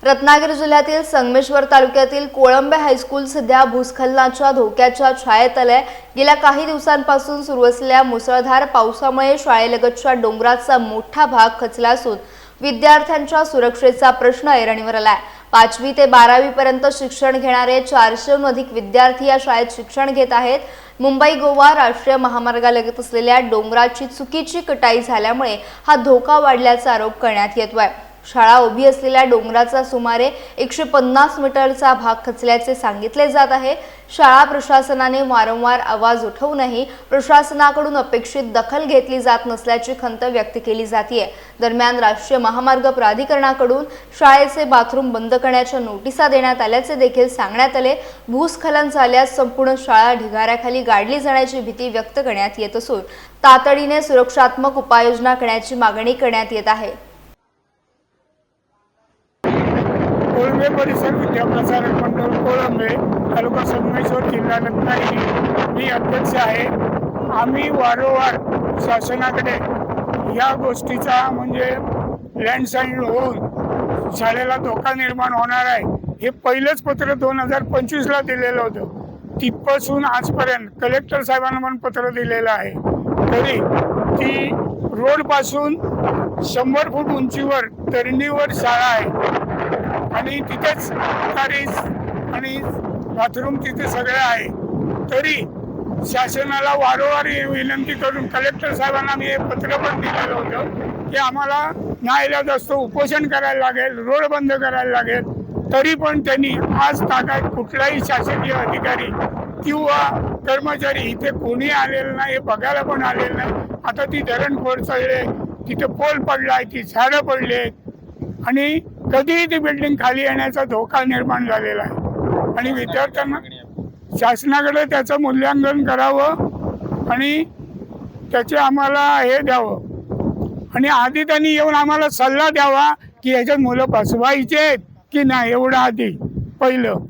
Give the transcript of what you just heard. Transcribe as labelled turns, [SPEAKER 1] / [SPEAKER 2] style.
[SPEAKER 1] रत्नागिरी जिल्ह्यातील संगमेश्वर तालुक्यातील कोळंबे हायस्कूल सध्या भूस्खलनाच्या धोक्याच्या छायेत आलंय। गेल्या काही दिवसांपासून सुरू असलेल्या मुसळधार पावसामुळे शाळेलगतच्या डोंगराचा मोठा भाग खचला असून विद्यार्थ्यांच्या सुरक्षेचा प्रश्न ऐरणीवर आलाय। 5वी ते 12वी पर्यंत शिक्षण घेणारे 400हून अधिक विद्यार्थी या शाळेत शिक्षण घेत आहेत। मुंबई गोवा राष्ट्रीय महामार्गालगत असलेल्या डोंगराची चुकीची कटाई झाल्यामुळे हा धोका वाढल्याचा आरोप करण्यात येतोय। शाळा उभी असलेल्या डोंगराचा सुमारे 150 मीटरचा भाग खचल्याचे सांगितले जात आहे। शाळा प्रशासनाने वारंवार आवाज उठवूनही प्रशासनाकडून अपेक्षित दखल घेतली जात नसल्याची खंत व्यक्त केली जाते। दरम्यान राष्ट्रीय महामार्ग प्राधिकरणाकडून शाळेचे बाथरूम बंद करण्याच्या नोटिसा देण्यात आल्याचे देखील सांगण्यात आले। भूस्खलन झाल्यास संपूर्ण शाळा ढिगाऱ्याखाली गाडली जाण्याची भीती व्यक्त करण्यात येत असून तातडीने सुरक्षात्मक उपाययोजना करण्याची मागणी करण्यात येत आहे।
[SPEAKER 2] कोळंबे परिसर विद्याप्रसारक मंडळ कोळंबे तालुका संगमेश्वर जिल्हा रत्नागिरी मी अध्यक्ष आहे। आम्ही वारंवार शासनाकडे या गोष्टीचा म्हणजे लँडस्लाईड होऊन शाळेला धोका निर्माण होणार आहे हे पहिलंच पत्र 2025ला दिलेलं होतं। तिथपासून आजपर्यंत कलेक्टर साहेबांना पण पत्र दिलेलं आहे, तरी ती रोडपासून 100 फूट उंचीवर तरणीवर शाळा आहे आणि तिथेच गटारीज आणि बाथरूम तिथे सगळे आहे। तरी शासनाला वारंवार विनंती करून कलेक्टर साहेबांना मी हे पत्र पण दिलेलं होतं की आम्हाला नाईलाज असतो उपोषण करायला लागेल, रोड बंद करायला लागेल, तरी पण त्यांनी आज तागायत कुठलाही शासकीय अधिकारी किंवा कर्मचारी इथे कोणी आलेलं नाही, हे बघायला पण आलेलं नाही। आता ती धरण कोसळले, तिथे पोल पडलाय, ती झाडं पडले आणि कधीही ती बिल्डिंग खाली येण्याचा धोका निर्माण झालेला आहे आणि विद्यार्थ्यांना शासनाकडे त्याचं मूल्यांकन करावं आणि त्याचे आम्हाला हे द्यावं आणि आधी त्यांनी येऊन आम्हाला सल्ला द्यावा की ह्याच्यात मुलं फसवायचे की नाही, एवढं आधी पहिलं